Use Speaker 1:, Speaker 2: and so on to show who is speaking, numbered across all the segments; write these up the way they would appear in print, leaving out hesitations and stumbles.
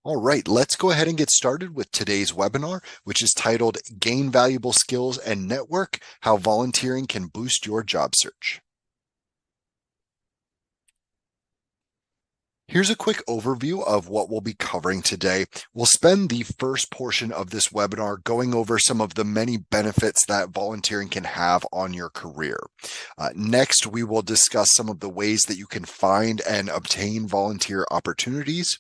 Speaker 1: All right, let's go ahead and get started with today's webinar, which is titled Gain Valuable Skills and Network, How Volunteering Can Boost Your Job Search. Here's a quick overview of what we'll be covering today. We'll spend the first portion of this webinar going over some of the many benefits that volunteering can have on your career. Next, we will discuss some of the ways that you can find and obtain volunteer opportunities.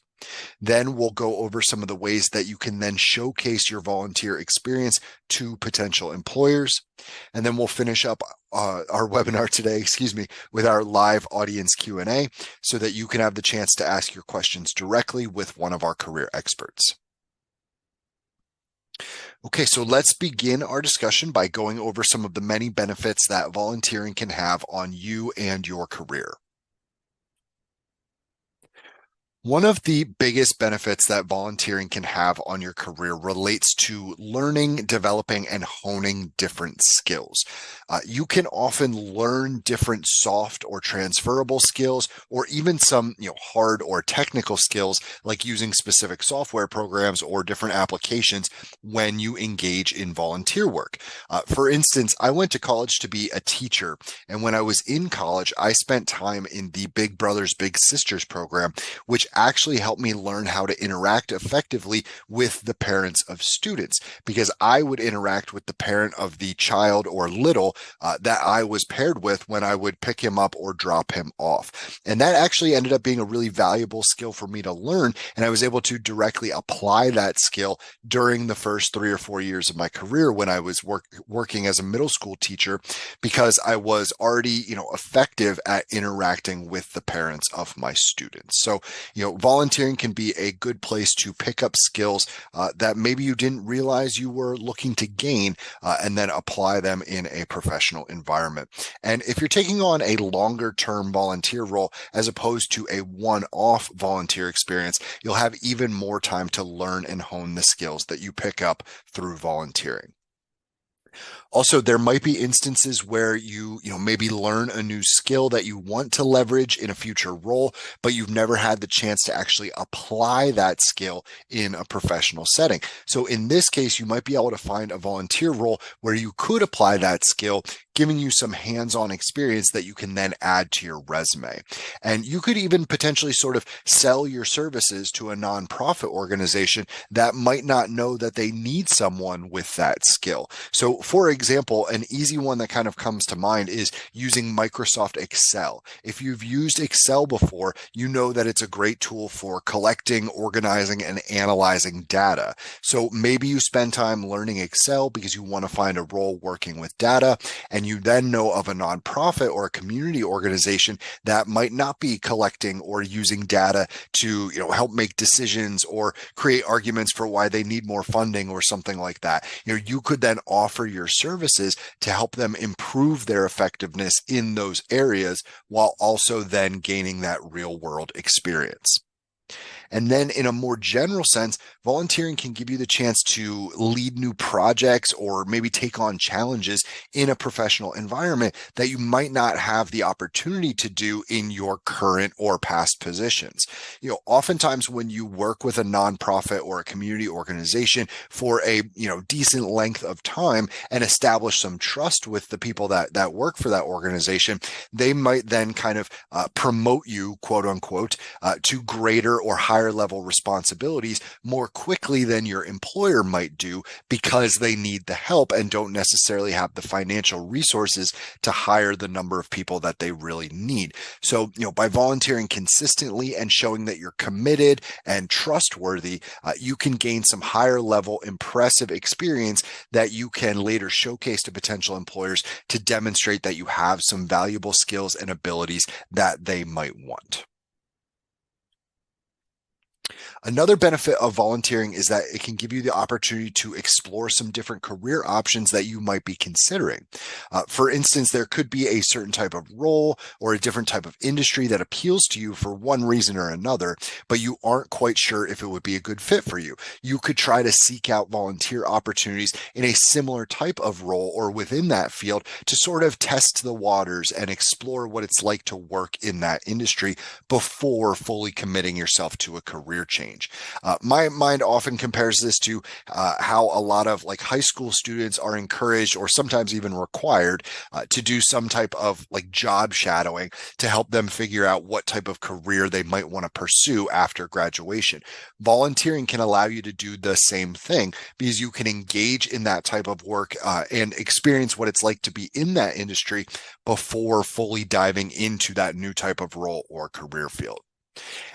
Speaker 1: Then we'll go over some of the ways that you can then showcase your volunteer experience to potential employers. And then we'll finish up our webinar today, with our live audience Q&A so that you can have the chance to ask your questions directly with one of our career experts. Okay, so let's begin our discussion by going over some of the many benefits that volunteering can have on you and your career. One of the biggest benefits that volunteering can have on your career relates to learning, developing, and honing different skills. You can often learn different soft or transferable skills, or even some hard or technical skills like using specific software programs or different applications when you engage in volunteer work. For instance, I went to college to be a teacher, and when I was in college, I spent time in the Big Brothers Big Sisters program, which actually helped me learn how to interact effectively with the parents of students, because I would interact with the parent of the child or little that I was paired with when I would pick him up or drop him off. And that actually ended up being a really valuable skill for me to learn. And I was able to directly apply that skill during the first 3 or 4 years of my career when I was working as a middle school teacher, because I was already, effective at interacting with the parents of my students. So, volunteering can be a good place to pick up skills that maybe you didn't realize you were looking to gain and then apply them in a professional environment. And if you're taking on a longer term volunteer role as opposed to a one-off volunteer experience, you'll have even more time to learn and hone the skills that you pick up through volunteering. Also, there might be instances where you maybe learn a new skill that you want to leverage in a future role, but you've never had the chance to actually apply that skill in a professional setting. So in this case, you might be able to find a volunteer role where you could apply that skill, giving you some hands-on experience that you can then add to your resume. And you could even potentially sort of sell your services to a nonprofit organization that might not know that they need someone with that skill. So for example, an easy one that kind of comes to mind is using Microsoft Excel. If you've used Excel before, you know that it's a great tool for collecting, organizing, and analyzing data. So maybe you spend time learning Excel because you want to find a role working with data, and you then know of a nonprofit or a community organization that might not be collecting or using data to help make decisions or create arguments for why they need more funding or something like that. You could then offer your services to help them improve their effectiveness in those areas while also then gaining that real world experience. And then in a more general sense, volunteering can give you the chance to lead new projects or maybe take on challenges in a professional environment that you might not have the opportunity to do in your current or past positions. Oftentimes when you work with a nonprofit or a community organization for a, decent length of time and establish some trust with the people that work for that organization, they might then kind of promote you, quote unquote, to greater or higher level responsibilities more quickly than your employer might do, because they need the help and don't necessarily have the financial resources to hire the number of people that they really need. So, by volunteering consistently and showing that you're committed and trustworthy, you can gain some higher level impressive experience that you can later showcase to potential employers to demonstrate that you have some valuable skills and abilities that they might want. Another benefit of volunteering is that it can give you the opportunity to explore some different career options that you might be considering. For instance, there could be a certain type of role or a different type of industry that appeals to you for one reason or another, but you aren't quite sure if it would be a good fit for you. You could try to seek out volunteer opportunities in a similar type of role or within that field to sort of test the waters and explore what it's like to work in that industry before fully committing yourself to a career change. change. My mind often compares this to how a lot of like high school students are encouraged or sometimes even required to do some type of like job shadowing to help them figure out what type of career they might want to pursue after graduation. Volunteering can allow you to do the same thing because you can engage in that type of work and experience what it's like to be in that industry before fully diving into that new type of role or career field.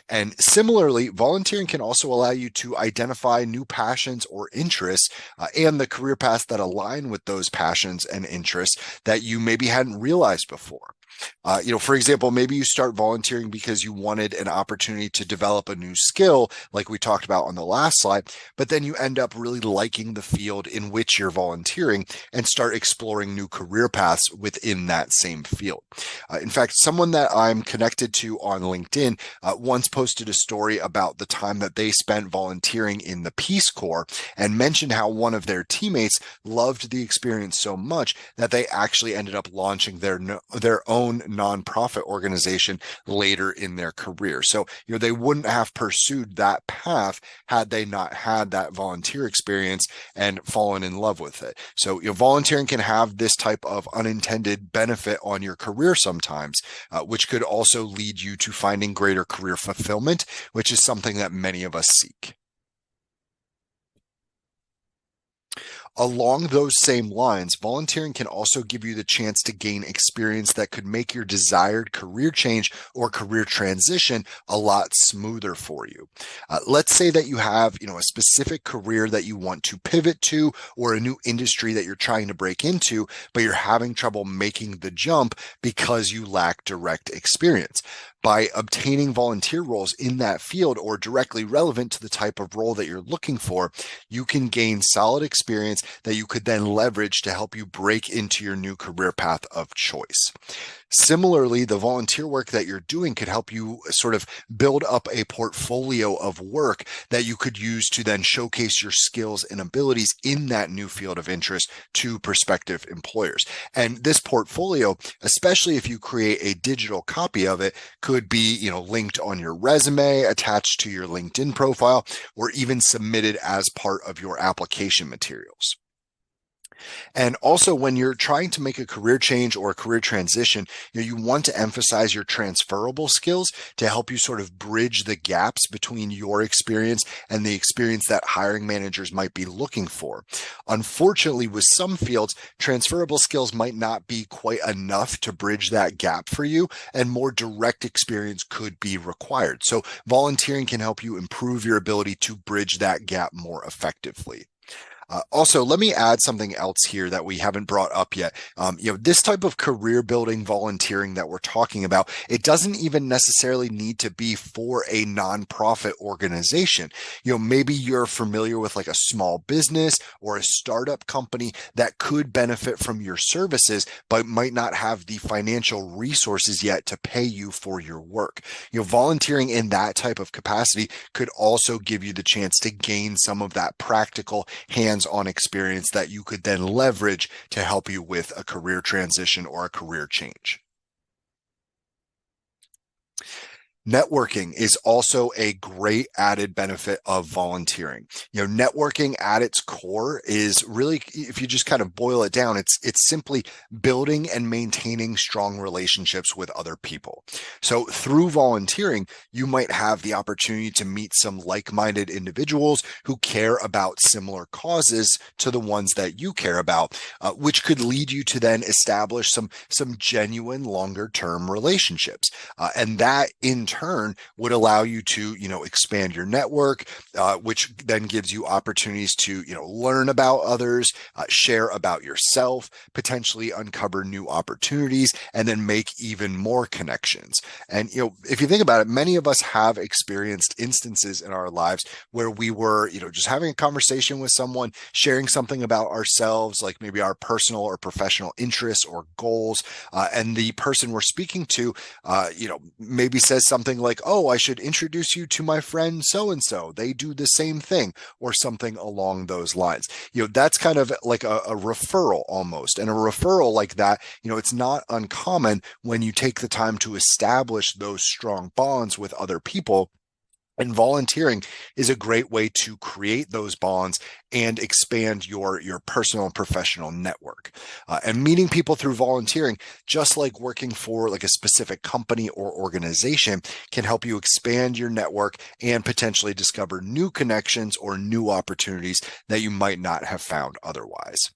Speaker 1: And similarly, volunteering can also allow you to identify new passions or interests and the career paths that align with those passions and interests that you maybe hadn't realized before. For example, maybe you start volunteering because you wanted an opportunity to develop a new skill, like we talked about on the last slide, but then you end up really liking the field in which you're volunteering and start exploring new career paths within that same field. In fact, someone that I'm connected to on LinkedIn once posted a story about the time that they spent volunteering in the Peace Corps and mentioned how one of their teammates loved the experience so much that they actually ended up launching their own nonprofit organization later in their career. So, they wouldn't have pursued that path had they not had that volunteer experience and fallen in love with it. So, volunteering can have this type of unintended benefit on your career sometimes, which could also lead you to finding greater career fulfillment, which is something that many of us seek. Along those same lines, volunteering can also give you the chance to gain experience that could make your desired career change or career transition a lot smoother for you. Let's say that you have, a specific career that you want to pivot to or a new industry that you're trying to break into, but you're having trouble making the jump because you lack direct experience. By obtaining volunteer roles in that field or directly relevant to the type of role that you're looking for, you can gain solid experience that you could then leverage to help you break into your new career path of choice. Similarly, the volunteer work that you're doing could help you sort of build up a portfolio of work that you could use to then showcase your skills and abilities in that new field of interest to prospective employers. And this portfolio, especially if you create a digital copy of it, could be, linked on your resume, attached to your LinkedIn profile, or even submitted as part of your application materials. And also, when you're trying to make a career change or a career transition, you want to emphasize your transferable skills to help you sort of bridge the gaps between your experience and the experience that hiring managers might be looking for. Unfortunately, with some fields, transferable skills might not be quite enough to bridge that gap for you, and more direct experience could be required. So volunteering can help you improve your ability to bridge that gap more effectively. Also, let me add something else here that we haven't brought up yet. This type of career building volunteering that we're talking about, it doesn't even necessarily need to be for a nonprofit organization. Maybe you're familiar with like a small business or a startup company that could benefit from your services, but might not have the financial resources yet to pay you for your work. Volunteering in that type of capacity could also give you the chance to gain some of that practical hands-on experience that you could then leverage to help you with a career transition or a career change. Networking is also a great added benefit of volunteering. Networking at its core is really, if you just kind of boil it down, it's simply building and maintaining strong relationships with other people. So through volunteering, you might have the opportunity to meet some like-minded individuals who care about similar causes to the ones that you care about, which could lead you to then establish some genuine longer-term relationships. And that in turn would allow you to, expand your network, which then gives you opportunities to, learn about others, share about yourself, potentially uncover new opportunities, and then make even more connections. And, if you think about it, many of us have experienced instances in our lives where we were, just having a conversation with someone, sharing something about ourselves, like maybe our personal or professional interests or goals, and the person we're speaking to, maybe says something like, "Oh, I should introduce you to my friend so-and-so. They do the same thing," or something along those lines. That's kind of like a referral almost. And a referral like that, it's not uncommon when you take the time to establish those strong bonds with other people And volunteering is a great way to create those bonds and expand your personal and professional network. And meeting people through volunteering, just like working for like a specific company or organization, can help you expand your network and potentially discover new connections or new opportunities that you might not have found otherwise.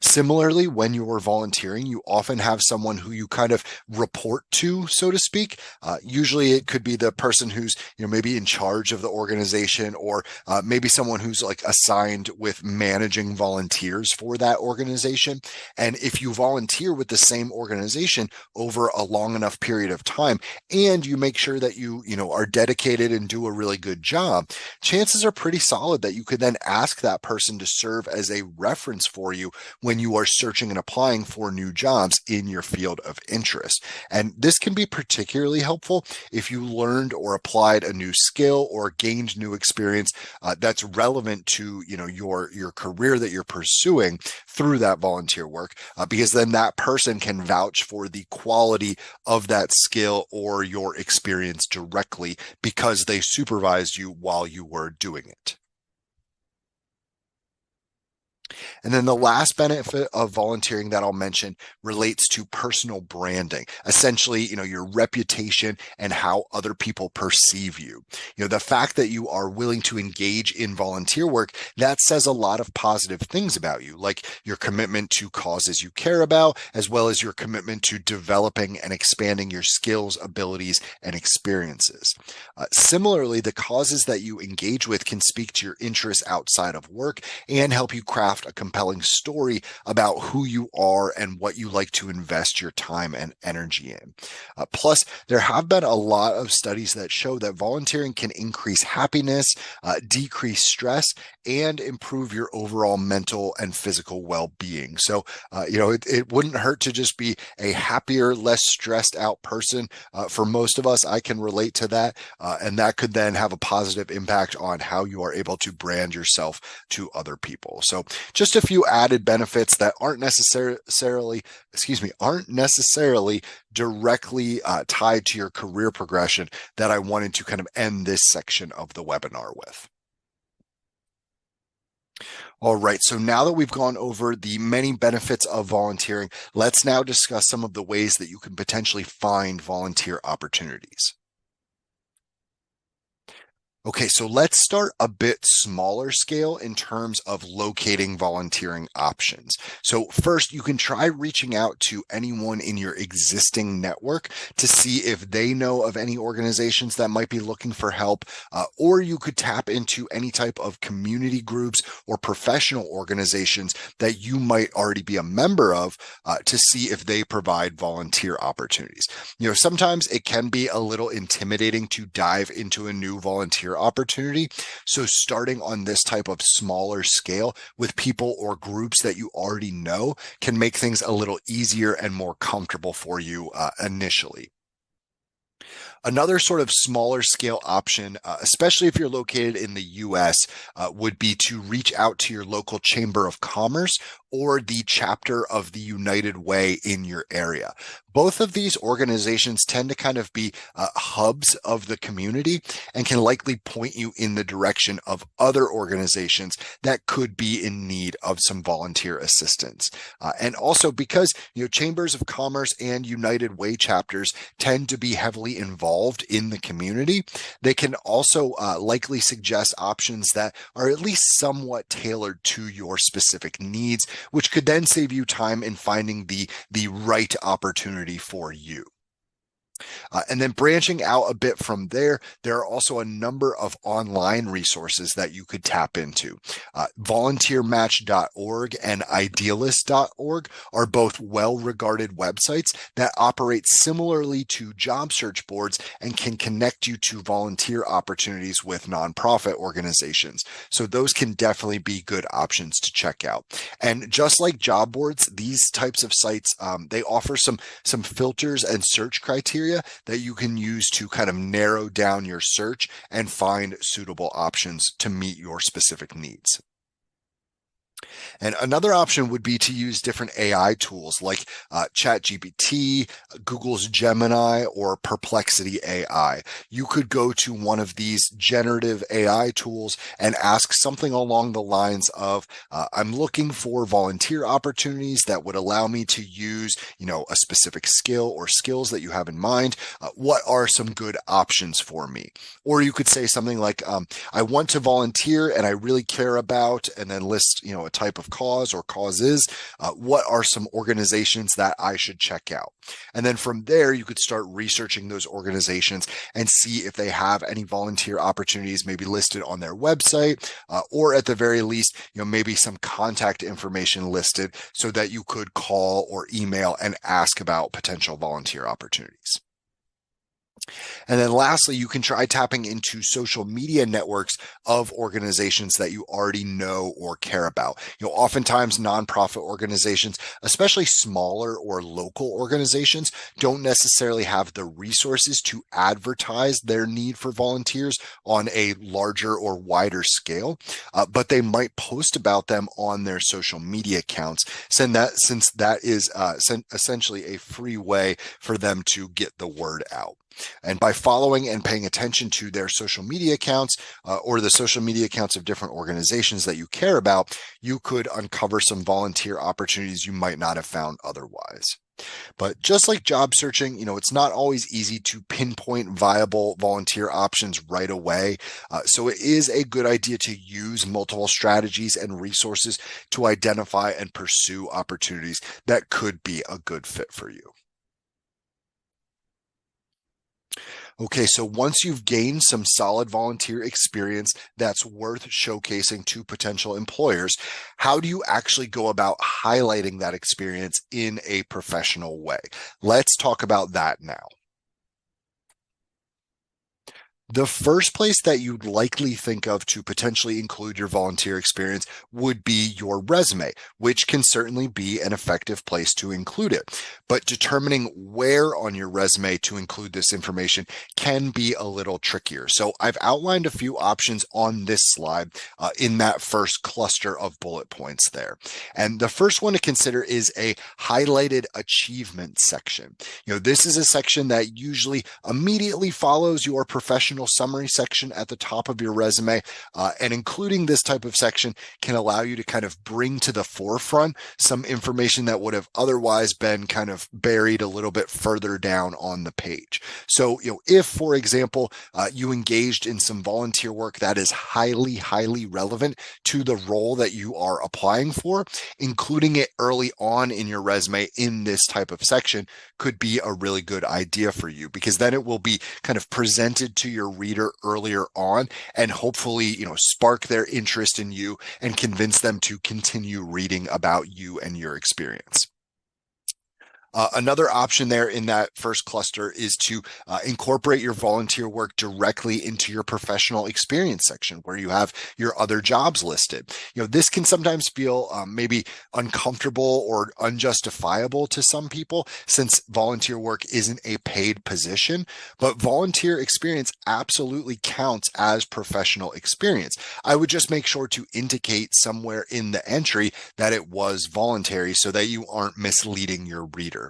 Speaker 1: Similarly, when you're volunteering, you often have someone who you kind of report to, so to speak. Usually it could be the person who's, maybe in charge of the organization, or maybe someone who's like assigned with managing volunteers for that organization. And if you volunteer with the same organization over a long enough period of time, and you make sure that you are dedicated and do a really good job, chances are pretty solid that you could then ask that person to serve as a reference for you when you are searching and applying for new jobs in your field of interest. And this can be particularly helpful if you learned or applied a new skill or gained new experience that's relevant to your career that you're pursuing through that volunteer work, because then that person can vouch for the quality of that skill or your experience directly because they supervised you while you were doing it. And then the last benefit of volunteering that I'll mention relates to personal branding, essentially, your reputation and how other people perceive you. The fact that you are willing to engage in volunteer work, that says a lot of positive things about you, like your commitment to causes you care about, as well as your commitment to developing and expanding your skills, abilities, and experiences. Similarly, the causes that you engage with can speak to your interests outside of work and help you craft a compelling story about who you are and what you like to invest your time and energy in. Plus, there have been a lot of studies that show that volunteering can increase happiness, decrease stress, and improve your overall mental and physical well-being. So, it wouldn't hurt to just be a happier, less stressed out person. For most of us, I can relate to that. And that could then have a positive impact on how you are able to brand yourself to other people. So just a few added benefits that aren't necessarily directly tied to your career progression that I wanted to kind of end this section of the webinar with. All right, so now that we've gone over the many benefits of volunteering, let's now discuss some of the ways that you can potentially find volunteer opportunities. Okay, so let's start a bit smaller scale in terms of locating volunteering options. So first, you can try reaching out to anyone in your existing network to see if they know of any organizations that might be looking for help, or you could tap into any type of community groups or professional organizations that you might already be a member of to see if they provide volunteer opportunities. Sometimes it can be a little intimidating to dive into a new volunteer opportunity. So starting on this type of smaller scale with people or groups that you already know can make things a little easier and more comfortable for you initially. Another sort of smaller scale option, especially if you're located in the US, would be to reach out to your local chamber of commerce or the chapter of the United Way in your area. Both of these organizations tend to kind of be hubs of the community and can likely point you in the direction of other organizations that could be in need of some volunteer assistance. And also because chambers of commerce and United Way chapters tend to be heavily involved in the community, they can also likely suggest options that are at least somewhat tailored to your specific needs, which could then save you time in finding the right opportunity for you. And then branching out a bit from there, there are also a number of online resources that you could tap into. Volunteermatch.org and idealist.org are both well-regarded websites that operate similarly to job search boards and can connect you to volunteer opportunities with nonprofit organizations. So those can definitely be good options to check out. And just like job boards, these types of sites, they offer some filters and search criteria that you can use to kind of narrow down your search and find suitable options to meet your specific needs. And another option would be to use different AI tools like ChatGPT, Google's Gemini, or Perplexity AI. You could go to one of these generative AI tools and ask something along the lines of, I'm looking for volunteer opportunities that would allow me to use, a specific skill or skills that you have in mind. What are some good options for me? Or you could say something like, I want to volunteer and I really care about, and then list, a type of cause or causes. What are some organizations that I should check out? And then from there, you could start researching those organizations and see if they have any volunteer opportunities, maybe listed on their website, or at the very least, maybe some contact information listed so that you could call or email and ask about potential volunteer opportunities. And then lastly, you can try tapping into social media networks of organizations that you already know or care about. Oftentimes nonprofit organizations, especially smaller or local organizations, don't necessarily have the resources to advertise their need for volunteers on a larger or wider scale, but they might post about them on their social media accounts, since that is essentially a free way for them to get the word out. And by following and paying attention to their social media accounts, or the social media accounts of different organizations that you care about, you could uncover some volunteer opportunities you might not have found otherwise. But just like job searching, it's not always easy to pinpoint viable volunteer options right away. So it is a good idea to use multiple strategies and resources to identify and pursue opportunities that could be a good fit for you. Okay, so once you've gained some solid volunteer experience that's worth showcasing to potential employers, how do you actually go about highlighting that experience in a professional way? Let's talk about that now. The first place that you'd likely think of to potentially include your volunteer experience would be your resume, which can certainly be an effective place to include it. But determining where on your resume to include this information can be a little trickier. So I've outlined a few options on this slide in that first cluster of bullet points there. And the first one to consider is a highlighted achievement section. This is a section that usually immediately follows your professional summary section at the top of your resume, and including this type of section can allow you to kind of bring to the forefront some information that would have otherwise been kind of buried a little bit further down on the page. So, if, for example, you engaged in some volunteer work that is highly, highly relevant to the role that you are applying for, including it early on in your resume in this type of section could be a really good idea for you, because then it will be kind of presented to your reader earlier on and hopefully, spark their interest in you and convince them to continue reading about you and your experience. Another option there in that first cluster is to incorporate your volunteer work directly into your professional experience section where you have your other jobs listed. This can sometimes feel maybe uncomfortable or unjustifiable to some people, since volunteer work isn't a paid position, but volunteer experience absolutely counts as professional experience. I would just make sure to indicate somewhere in the entry that it was voluntary so that you aren't misleading your reader.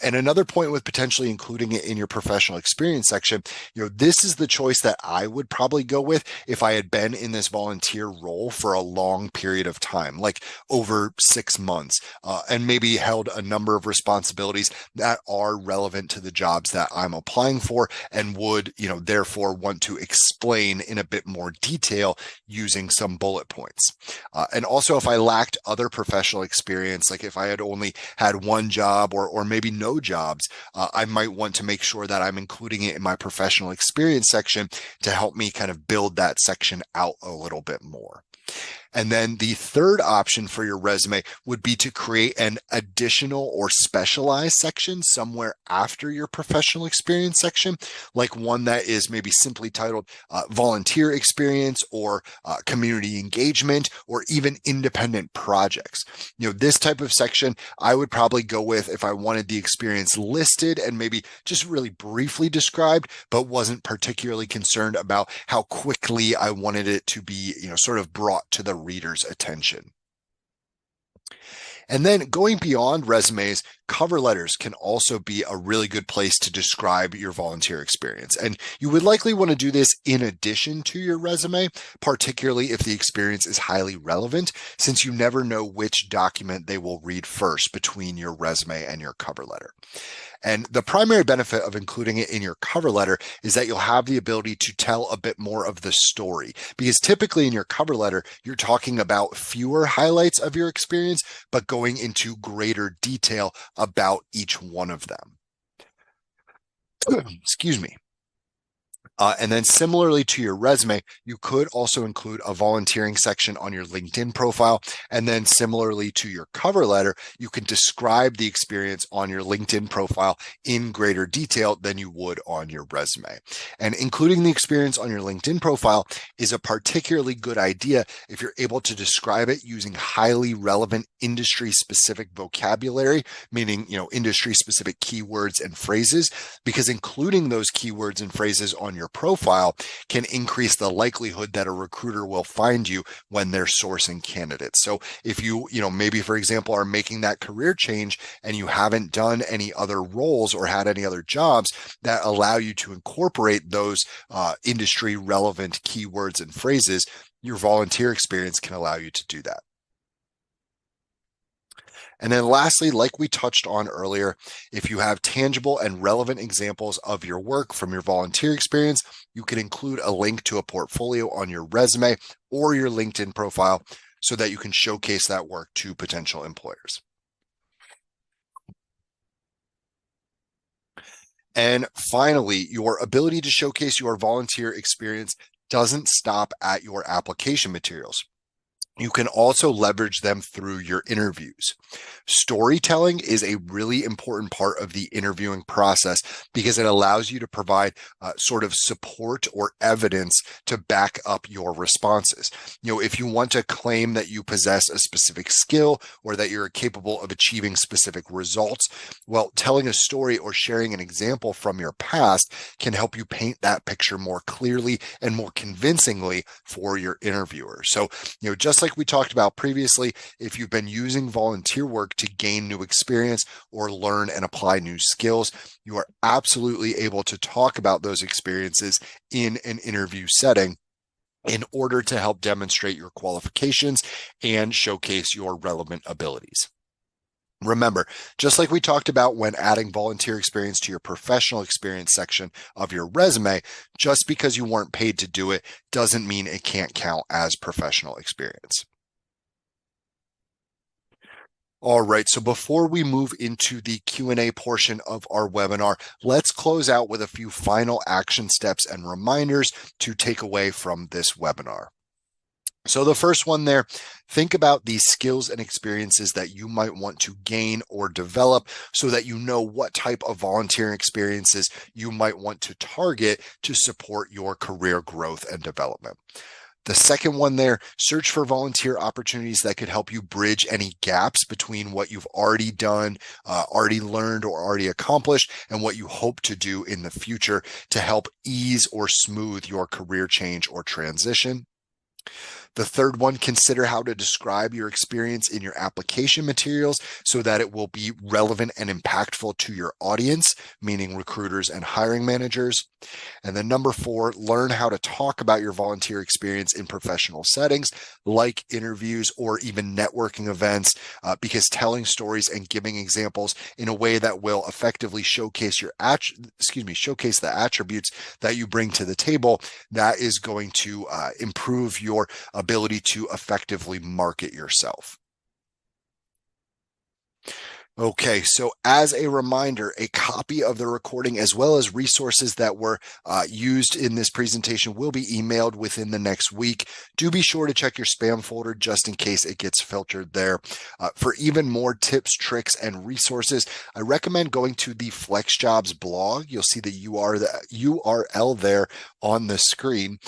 Speaker 1: And another point with potentially including it in your professional experience section, this is the choice that I would probably go with if I had been in this volunteer role for a long period of time, like over 6 months, and maybe held a number of responsibilities that are relevant to the jobs that I'm applying for, and would, therefore want to explain in a bit more detail using some bullet points. And also, if I lacked other professional experience, like if I had only had one job or maybe no jobs, I might want to make sure that I'm including it in my professional experience section to help me kind of build that section out a little bit more. And then the third option for your resume would be to create an additional or specialized section somewhere after your professional experience section, like one that is maybe simply titled volunteer experience, or community engagement, or even independent projects. This type of section I would probably go with if I wanted the experience listed and maybe just really briefly described, but wasn't particularly concerned about how quickly I wanted it to be, sort of brought to the reader's attention. And then going beyond resumes, cover letters can also be a really good place to describe your volunteer experience. And you would likely want to do this in addition to your resume, particularly if the experience is highly relevant, since you never know which document they will read first between your resume and your cover letter. And the primary benefit of including it in your cover letter is that you'll have the ability to tell a bit more of the story. Because typically in your cover letter, you're talking about fewer highlights of your experience, but going into greater detail about each one of them. Excuse me. And then similarly to your resume, you could also include a volunteering section on your LinkedIn profile. And then similarly to your cover letter, you can describe the experience on your LinkedIn profile in greater detail than you would on your resume. And including the experience on your LinkedIn profile is a particularly good idea if you're able to describe it using highly relevant industry specific vocabulary, meaning, industry specific keywords and phrases, because including those keywords and phrases on your profile can increase the likelihood that a recruiter will find you when they're sourcing candidates. So if you, maybe for example, are making that career change and you haven't done any other roles or had any other jobs that allow you to incorporate those industry relevant keywords and phrases, your volunteer experience can allow you to do that. And then lastly, like we touched on earlier, if you have tangible and relevant examples of your work from your volunteer experience, you can include a link to a portfolio on your resume or your LinkedIn profile so that you can showcase that work to potential employers. And finally, your ability to showcase your volunteer experience doesn't stop at your application materials. You can also leverage them through your interviews. Storytelling is a really important part of the interviewing process because it allows you to provide sort of support or evidence to back up your responses. If you want to claim that you possess a specific skill or that you're capable of achieving specific results, well, telling a story or sharing an example from your past can help you paint that picture more clearly and more convincingly for your interviewer. So, just like we talked about previously, if you've been using volunteer work to gain new experience or learn and apply new skills, you are absolutely able to talk about those experiences in an interview setting in order to help demonstrate your qualifications and showcase your relevant abilities. Remember, just like we talked about when adding volunteer experience to your professional experience section of your resume, just because you weren't paid to do it doesn't mean it can't count as professional experience. All right, so before we move into the Q&A portion of our webinar, let's close out with a few final action steps and reminders to take away from this webinar. So the first one there, think about these skills and experiences that you might want to gain or develop so that you know what type of volunteering experiences you might want to target to support your career growth and development. The second one there, search for volunteer opportunities that could help you bridge any gaps between what you've already done, already learned, or already accomplished, and what you hope to do in the future to help ease or smooth your career change or transition. The third one, consider how to describe your experience in your application materials so that it will be relevant and impactful to your audience, meaning recruiters and hiring managers. And then number four, learn how to talk about your volunteer experience in professional settings like interviews or even networking events, because telling stories and giving examples in a way that will effectively showcase showcase the attributes that you bring to the table, that is going to improve your ability to effectively market yourself. Okay, so as a reminder, a copy of the recording as well as resources that were used in this presentation will be emailed within the next week. Do be sure to check your spam folder just in case it gets filtered there. For even more tips, tricks, and resources, I recommend going to the FlexJobs blog. You'll see the URL there on the screen.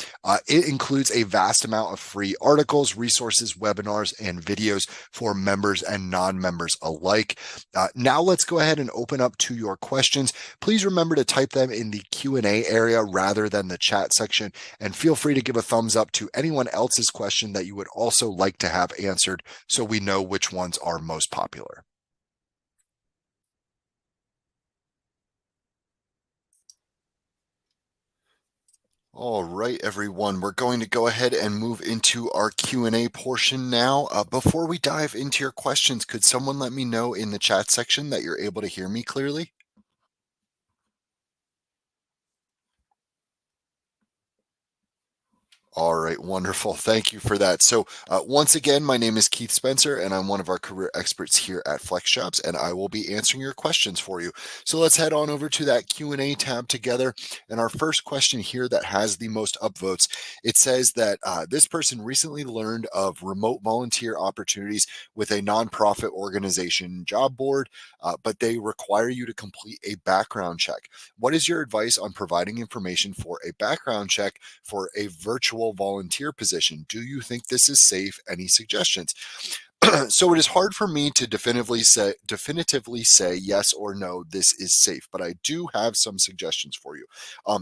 Speaker 1: It includes a vast amount of free articles, resources, webinars, and videos for members and non-members alike. Now let's go ahead and open up to your questions. Please remember to type them in the Q&A area rather than the chat section, and feel free to give a thumbs up to anyone else's question that you would also like to have answered so we know which ones are most popular. All right, everyone, we're going to go ahead and move into our Q&A portion now. Before we dive into your questions, could someone let me know in the chat section that you're able to hear me clearly? All right, wonderful. Thank you for that. So, once again, my name is Keith Spencer, and I'm one of our career experts here at FlexJobs, and I will be answering your questions for you. So let's head on over to that Q&A tab together. And our first question here that has the most upvotes, it says that this person recently learned of remote volunteer opportunities with a nonprofit organization job board, but they require you to complete a background check. What is your advice on providing information for a background check for a virtual volunteer position? Do you think this is safe? Any suggestions? So it is hard for me to definitively say yes or no, this is safe, but I do have some suggestions for you.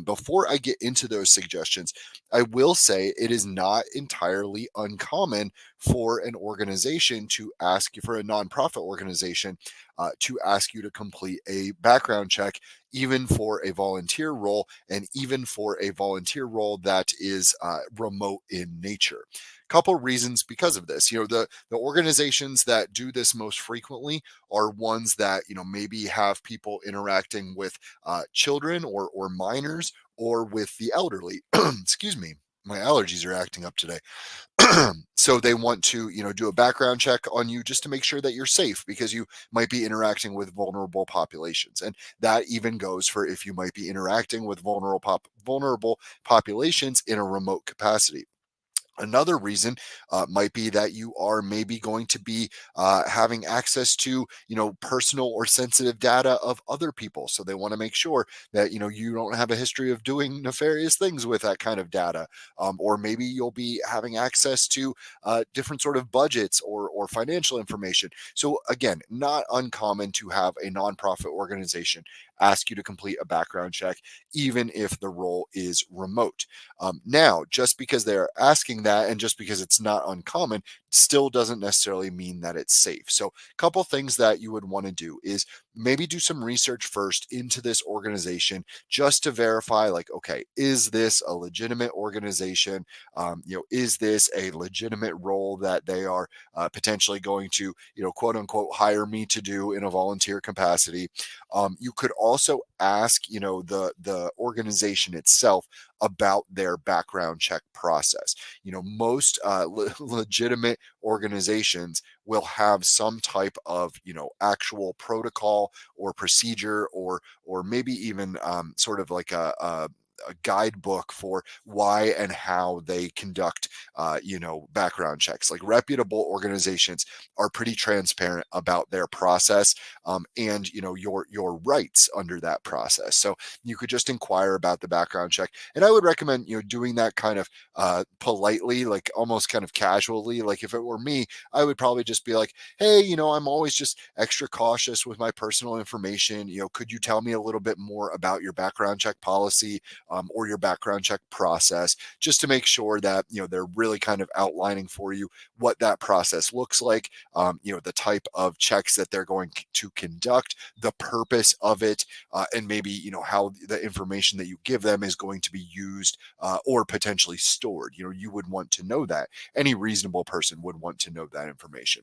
Speaker 1: Before I get into those suggestions, I will say it is not entirely uncommon for an organization to ask you, for a nonprofit organization, to ask you to complete a background check, even for a volunteer role, and even for a volunteer role that is remote in nature. Couple reasons because of this. The organizations that do this most frequently are ones that maybe have people interacting with children or minors or with the elderly. Excuse me, my allergies are acting up today. So they want to do a background check on you just to make sure that you're safe, because you might be interacting with vulnerable populations, and that even goes for if you might be interacting with vulnerable populations in a remote capacity. Another reason might be that you are maybe going to be having access to, personal or sensitive data of other people. So they want to make sure that, you don't have a history of doing nefarious things with that kind of data. Or maybe you'll be having access to different sort of budgets or financial information. So again, not uncommon to have a nonprofit organization ask you to complete a background check, even if the role is remote. Now, just because they're asking that and just because it's not uncommon, still doesn't necessarily mean that it's safe. So, a couple things that you would want to do is maybe do some research first into this organization just to verify, like, okay, is this a legitimate organization? Is this a legitimate role that they are potentially going to, quote unquote, hire me to do in a volunteer capacity? You could also ask, the organization itself about their background check process. Most legitimate organizations will have some type of actual protocol or procedure, or maybe even sort of like a guidebook for why and how they conduct background checks. Like, reputable organizations are pretty transparent about their process, and your rights under that process. So you could just inquire about the background check, and I would recommend doing that kind of politely, like almost kind of casually. Like, if it were me, I would probably just be like, hey, I'm always just extra cautious with my personal information. Could you tell me a little bit more about your background check policy, or your background check process, just to make sure that they're really kind of outlining for you what that process looks like, the type of checks that they're going to conduct, the purpose of it, and maybe how the information that you give them is going to be used, or potentially stored. You would want to know that. Any reasonable person would want to know that information.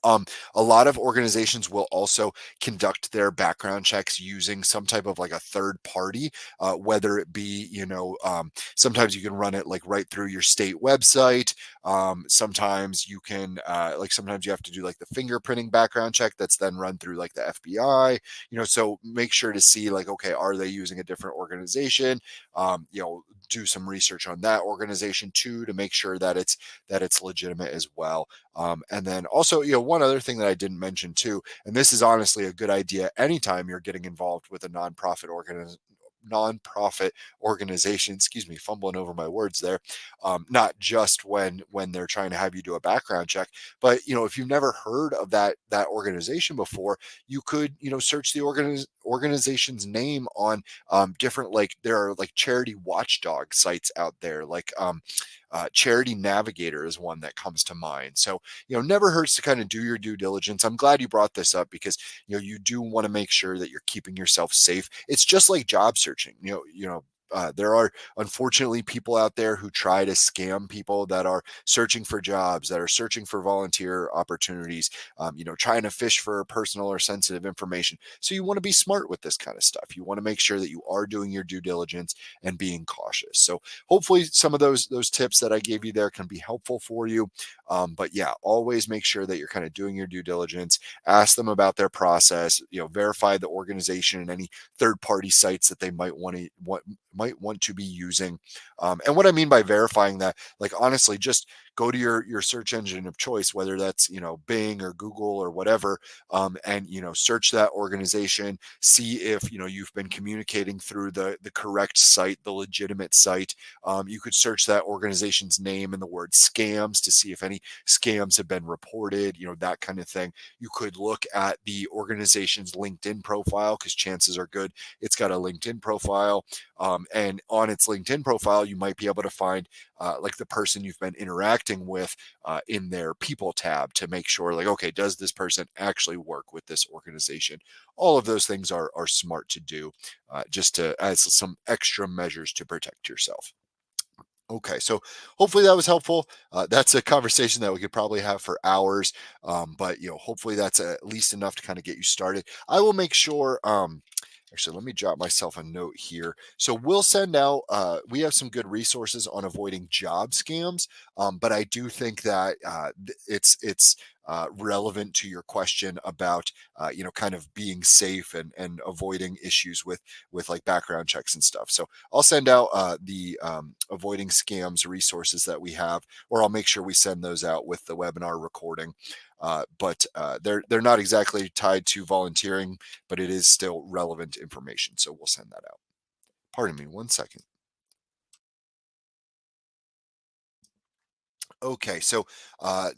Speaker 1: Um, a lot of organizations will also conduct their background checks using some type of like a third party, whether it be, sometimes you can run it like right through your state website. Sometimes you can, sometimes you have to do like the fingerprinting background check that's then run through like the FBI, so make sure to see, like, okay, are they using a different organization? Do some research on that organization too, to make sure that it's legitimate as well. And then also, one other thing that I didn't mention too, and this is honestly a good idea anytime you're getting involved with a nonprofit organization, excuse me, fumbling over my words there, not just when they're trying to have you do a background check, but if you've never heard of that organization before, you could search the organization's name on different, like there are like charity watchdog sites out there, like Charity Navigator is one that comes to mind. So never hurts to kind of do your due diligence. I'm glad you brought this up because you do want to make sure that you're keeping yourself safe. It's just like job searching. There are unfortunately people out there who try to scam people that are searching for jobs, that are searching for volunteer opportunities, trying to fish for personal or sensitive information. So you want to be smart with this kind of stuff. You want to make sure that you are doing your due diligence and being cautious. So hopefully some of those tips that I gave you there can be helpful for you. But yeah, always make sure that you're kind of doing your due diligence. Ask them about their process. Verify the organization and any third party sites that they might want to be using. And what I mean by verifying that, like honestly, just go to your search engine of choice, whether that's Bing or Google or whatever, and search that organization, see if you've been communicating through the correct site, the legitimate site. You could search that organization's name and the word scams to see if any scams have been reported, that kind of thing. You could look at the organization's LinkedIn profile because chances are good it's got a LinkedIn profile. And on its LinkedIn profile, you might be able to find like the person you've been interacting with in their people tab to make sure, like, okay, does this person actually work with this organization? All of those things are smart to do, just to as some extra measures to protect yourself. Okay, so hopefully that was helpful. That's a conversation that we could probably have for hours, but hopefully that's at least enough to kind of get you started. I will make sure. Actually, let me jot myself a note here. So we'll send out. We have some good resources on avoiding job scams, but I do think that it's relevant to your question about kind of being safe and avoiding issues with like background checks and stuff. So I'll send out the avoiding scams resources that we have, or I'll make sure we send those out with the webinar recording. But they're not exactly tied to volunteering, but it is still relevant information. So we'll send that out. Pardon me, one second. Okay, so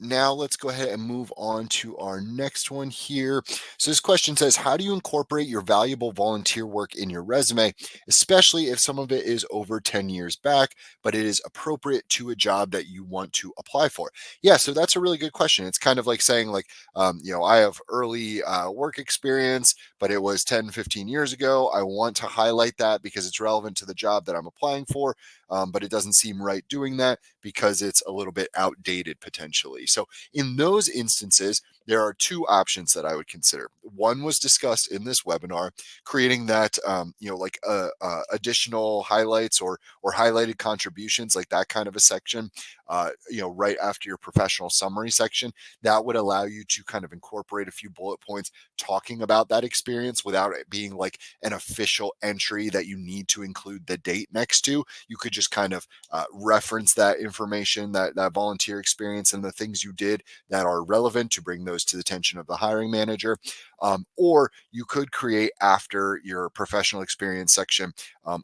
Speaker 1: now let's go ahead and move on to our next one here. So this question says, how do you incorporate your valuable volunteer work in your resume, especially if some of it is over 10 years back, but it is appropriate to a job that you want to apply for? Yeah, so that's a really good question. It's kind of like saying like, I have early work experience, but it was 10, 15 years ago. I want to highlight that because it's relevant to the job that I'm applying for, but it doesn't seem right doing that because it's a little bit outdated potentially. So in those instances, there are two options that I would consider. One was discussed in this webinar, creating that like additional highlights or highlighted contributions, like that kind of a section, right after your professional summary section. That would allow you to kind of incorporate a few bullet points talking about that experience without it being like an official entry that you need to include the date next to. You could just kind of reference that information, that volunteer experience, and the things you did that are relevant to bring those to the attention of the hiring manager. Or you could create after your professional experience section,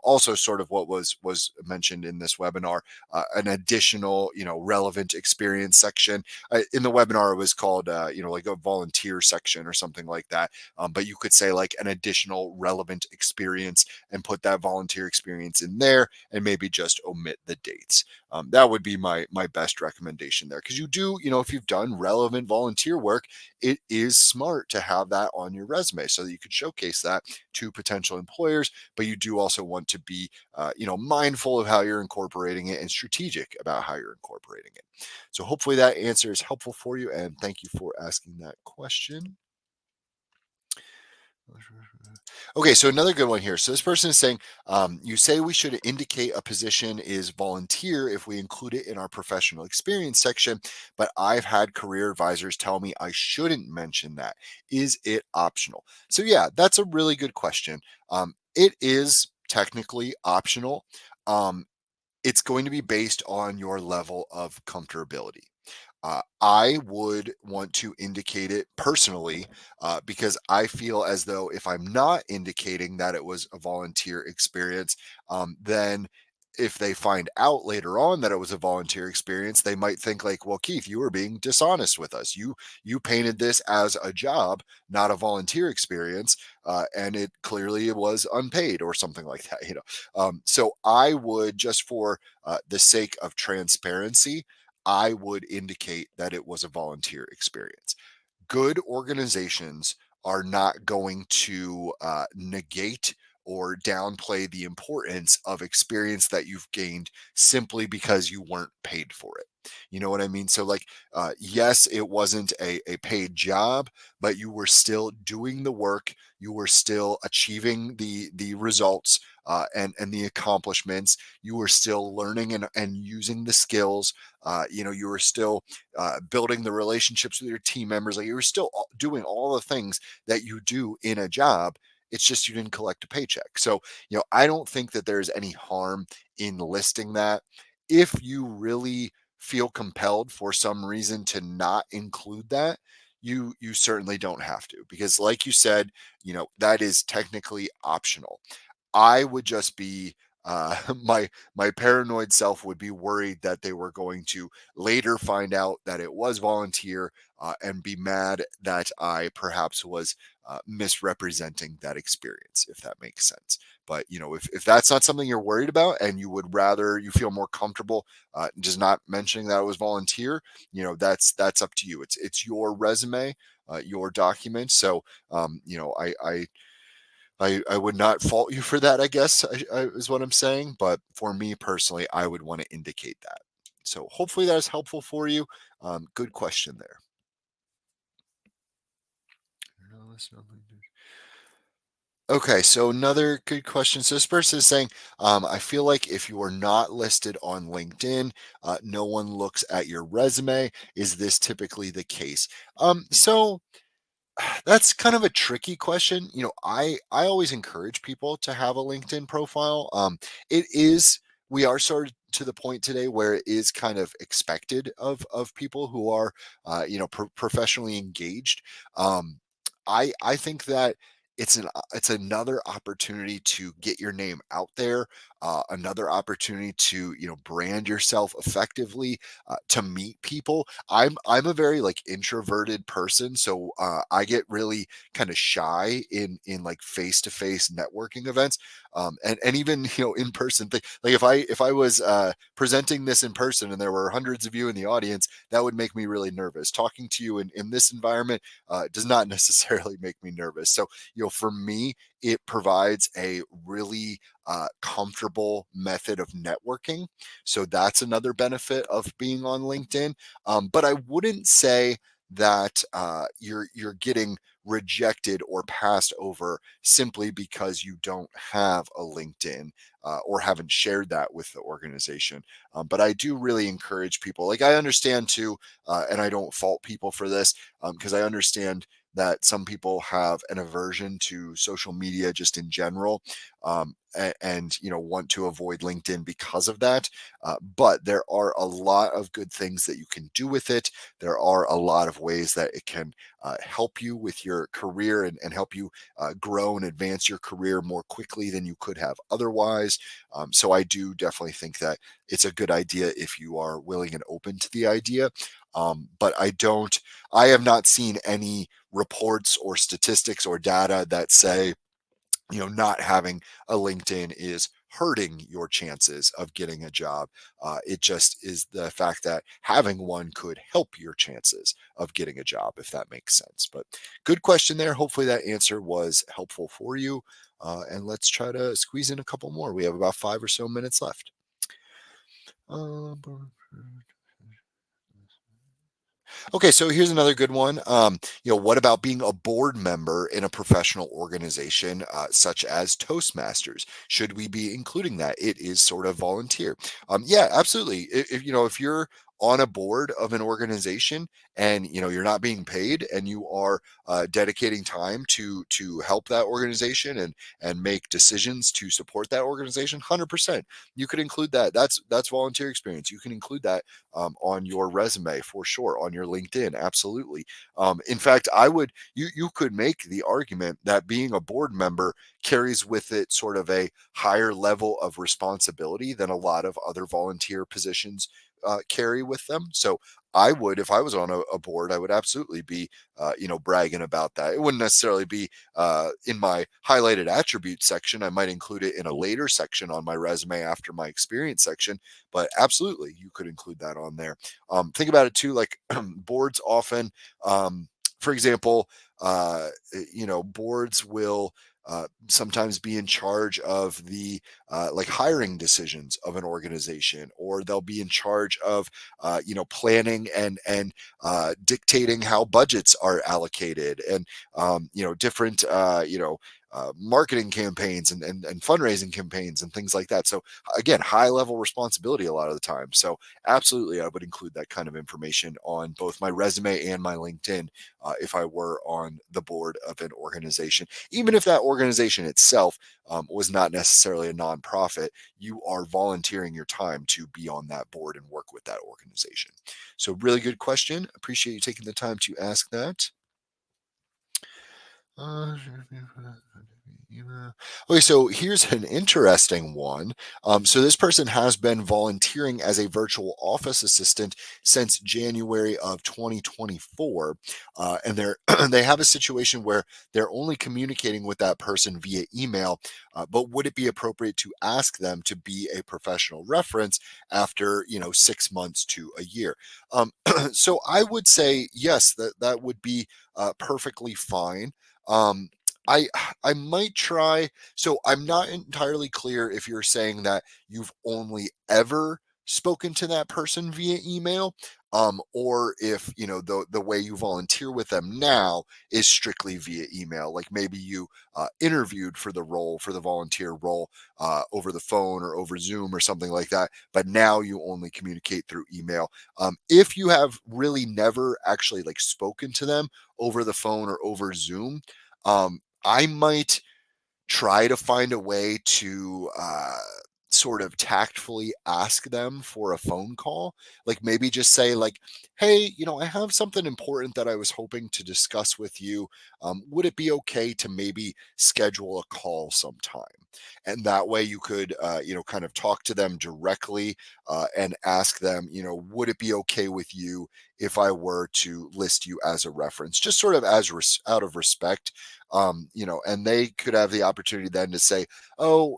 Speaker 1: also sort of what was mentioned in this webinar, an additional relevant experience section. In the webinar, it was called like a volunteer section or something like that. But you could say like an additional relevant experience and put that volunteer experience in there, and maybe just omit the dates. That would be my best recommendation there, because you do, if you've done relevant volunteer work, it is smart to have that on your resume so that you could showcase that to potential employers. But you do also want to be mindful of how you're incorporating it and strategic about how you're incorporating it. So hopefully that answer is helpful for you, and thank you for asking that question. Okay, so another good one here. So this person is saying, you say we should indicate a position is volunteer if we include it in our professional experience section, but I've had career advisors tell me I shouldn't mention that. Is it optional? So yeah, that's a really good question. It is technically optional. It's going to be based on your level of comfortability. I would want to indicate it personally because I feel as though if I'm not indicating that it was a volunteer experience, then if they find out later on that it was a volunteer experience, they might think like, "Well, Keith, you were being dishonest with us. You painted this as a job, not a volunteer experience, and it clearly was unpaid or something like that." So I would just for the sake of transparency, I would indicate that it was a volunteer experience. Good organizations are not going to negate or downplay the importance of experience that you've gained simply because you weren't paid for it. You know what I mean? So, like, yes, it wasn't a paid job, but you were still doing the work. You were still achieving the results and the accomplishments. You were still learning and using the skills. You were still building the relationships with your team members. Like you were still doing all the things that you do in a job. It's just you didn't collect a paycheck. So, I don't think that there's any harm in listing that. If you really feel compelled for some reason to not include that, you certainly don't have to because like you said, that is technically optional. I would just be my paranoid self would be worried that they were going to later find out that it was volunteer and be mad that I perhaps was misrepresenting that experience, if that makes sense. But if that's not something you're worried about and you feel more comfortable just not mentioning that it was volunteer, that's up to you. It's your resume, your document. So I would not fault you for that, I guess, is what I'm saying. But for me personally, I would want to indicate that. So hopefully that is helpful for you. Good question there. Okay, so another good question. So this person is saying, I feel like if you are not listed on LinkedIn, no one looks at your resume. Is this typically the case? So that's kind of a tricky question. I always encourage people to have a LinkedIn profile. It is we are sort of to the point today where it is kind of expected of people who are professionally engaged. I think that it's another opportunity to get your name out there, another opportunity to brand yourself effectively, to meet people. I'm a very like introverted person, so I get really kind of shy in like face to face networking events, and even in person thing. Like if I was presenting this in person and there were hundreds of you in the audience, that would make me really nervous. Talking to you in this environment does not necessarily make me nervous. So for me, it provides a really comfortable method of networking. So that's another benefit of being on LinkedIn. But I wouldn't say that you're getting rejected or passed over simply because you don't have a LinkedIn or haven't shared that with the organization. But I do really encourage people. Like I understand too, and I don't fault people for this because I understand that some people have an aversion to social media just in general, and want to avoid LinkedIn because of that. But there are a lot of good things that you can do with it. There are a lot of ways that it can help you with your career and help you grow and advance your career more quickly than you could have otherwise. So I do definitely think that it's a good idea if you are willing and open to the idea. But I have not seen any reports or statistics or data that say, not having a LinkedIn is hurting your chances of getting a job. It just is the fact that having one could help your chances of getting a job, if that makes sense. But good question there. Hopefully that answer was helpful for you. And let's try to squeeze in a couple more. We have about 5 or so minutes left. Okay, so here's another good one. What about being a board member in a professional organization such as Toastmasters? Should we be including that? It is sort of volunteer. Yeah, absolutely. If you're on a board of an organization and you're not being paid and you are dedicating time to help that organization and make decisions to support that organization, 100% you could include that. That's volunteer experience. You can include that on your resume for sure, on your LinkedIn, absolutely. In fact, you could make the argument that being a board member carries with it sort of a higher level of responsibility than a lot of other volunteer positions carry with them. So I would, if I was on a board, I would absolutely be, bragging about that. It wouldn't necessarily be in my highlighted attributes section. I might include it in a later section on my resume after my experience section, but absolutely, you could include that on there. Think about it too, like boards often, for example, boards will sometimes be in charge of the like hiring decisions of an organization, or they'll be in charge of planning and dictating how budgets are allocated, and different marketing campaigns and fundraising campaigns and things like that. So again, high level responsibility a lot of the time. So absolutely, I would include that kind of information on both my resume and my LinkedIn if I were on the board of an organization. Even if that organization itself was not necessarily a nonprofit, you are volunteering your time to be on that board and work with that organization. So, really good question. Appreciate you taking the time to ask that. Uh, Okay, so here's an interesting one. So this person has been volunteering as a virtual office assistant since January of 2024, and they have a situation where they're only communicating with that person via email. But would it be appropriate to ask them to be a professional reference after 6 months to a year? So I would say yes, that would be perfectly fine. Um, I I might try. So I'm not entirely clear if you're saying that you've only ever spoken to that person via email, or if the way you volunteer with them now is strictly via email. Like maybe you interviewed for the role, for the volunteer role, over the phone or over Zoom or something like that, but now you only communicate through email. If you have really never actually like spoken to them over the phone or over Zoom, I might try to find a way to sort of tactfully ask them for a phone call. Like maybe just say like, hey, I have something important that I was hoping to discuss with you. Would it be okay to maybe schedule a call sometime? And that way you could, kind of talk to them directly and ask them, would it be okay with you if I were to list you as a reference, just sort of as out of respect, and they could have the opportunity then to say, oh,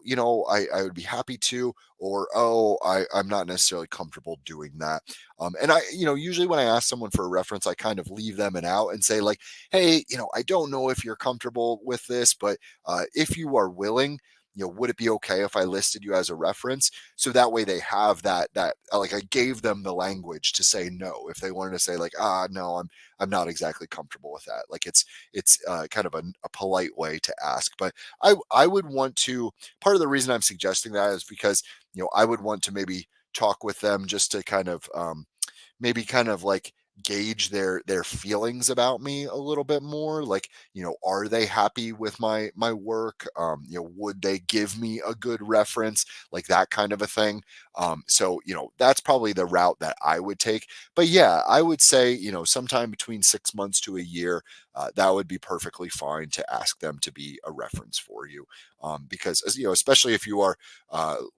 Speaker 1: I would be happy to, or, oh, I'm not necessarily comfortable doing that. And usually when I ask someone for a reference, I kind of leave them an out and say like, hey, I don't know if you're comfortable with this, but if you are willing, would it be okay if I listed you as a reference? So that way they have that like I gave them the language to say no if they wanted to say like, no, I'm not exactly comfortable with that. Like it's kind of a polite way to ask. But I would want to. Part of the reason I'm suggesting that is because I would want to maybe talk with them just to kind of maybe kind of like gauge their feelings about me a little bit more. Like, are they happy with my work? Would they give me a good reference, like that kind of a thing? So that's probably the route that I would take. But yeah, I would say sometime between 6 months to a year, that would be perfectly fine to ask them to be a reference for you. Because especially if you are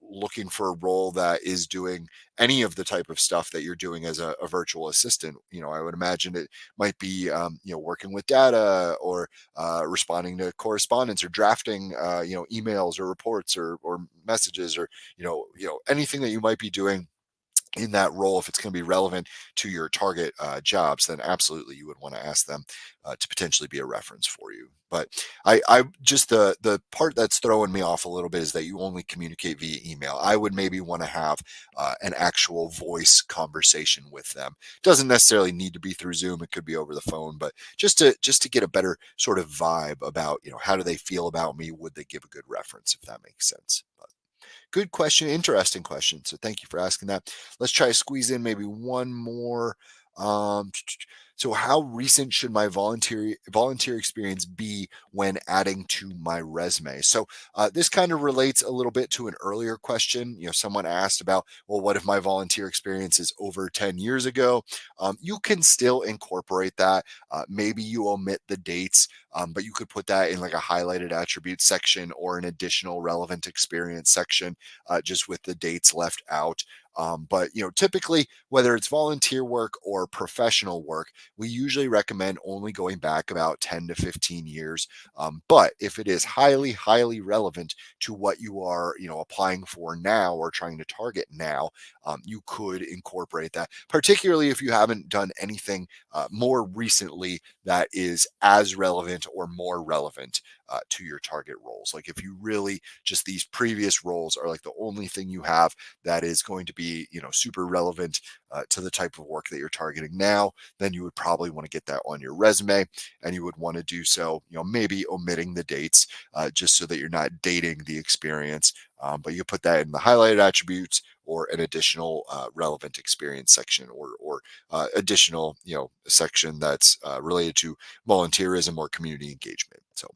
Speaker 1: looking for a role that is doing any of the type of stuff that you're doing as a virtual assistant, I would imagine it might be, working with data, or responding to correspondence, or drafting, emails or reports, or messages, or anything that you might be doing in that role. If it's going to be relevant to your target jobs, then absolutely you would want to ask them to potentially be a reference for you. But I just the part that's throwing me off a little bit is that you only communicate via email. I would maybe want to have an actual voice conversation with them. Doesn't necessarily need to be through Zoom. It could be over the phone, but just to get a better sort of vibe about how do they feel about me? Would they give a good reference, if that makes sense? But Good question. Interesting question. So thank you for asking that. Let's try to squeeze in maybe one more. Um, so how recent should my volunteer experience be when adding to my resume? So this kind of relates a little bit to an earlier question. Someone asked about, well, what if my volunteer experience is over 10 years ago? You can still incorporate that. Maybe you omit the dates, but you could put that in like a highlighted attribute section or an additional relevant experience section, just with the dates left out. But typically, whether it's volunteer work or professional work, we usually recommend only going back about 10 to 15 years. But if it is highly, highly relevant to what you are, applying for now or trying to target now, you could incorporate that, particularly if you haven't done anything more recently that is as relevant or more relevant to your target roles. Like if you really just these previous roles are like the only thing you have that is going to be, super relevant to the type of work that you're targeting now, then you would probably want to get that on your resume, and you would want to do so, maybe omitting the dates, just so that you're not dating the experience. But you put that in the highlighted attributes or an additional relevant experience section, or additional, section that's related to volunteerism or community engagement. So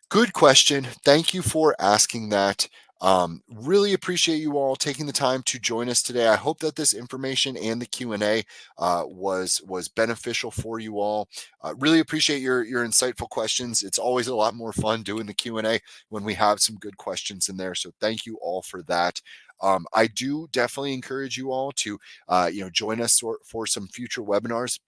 Speaker 1: good question. Thank you for asking that. Really appreciate you all taking the time to join us today. I hope that this information and the Q&A was beneficial for you all. Really appreciate your insightful questions. It's always a lot more fun doing the Q&A when we have some good questions in there. So thank you all for that. I do definitely encourage you all to join us for some future webinars.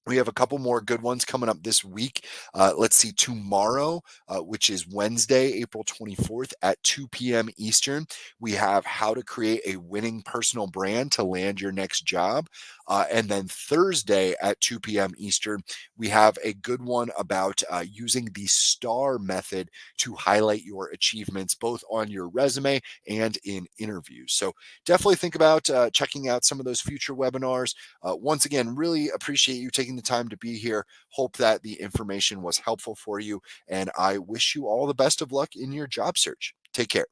Speaker 1: We have a couple more good ones coming up this week. Let's see, tomorrow, which is Wednesday, April 24th at 2 p.m. Eastern, we have how to create a winning personal brand to land your next job. And then Thursday at 2 p.m. Eastern, we have a good one about using the STAR method to highlight your achievements, both on your resume and in interviews. So definitely think about checking out some of those future webinars. Once again, really appreciate you taking the time to be here. Hope that the information was helpful for you, and I wish you all the best of luck in your job search. Take care.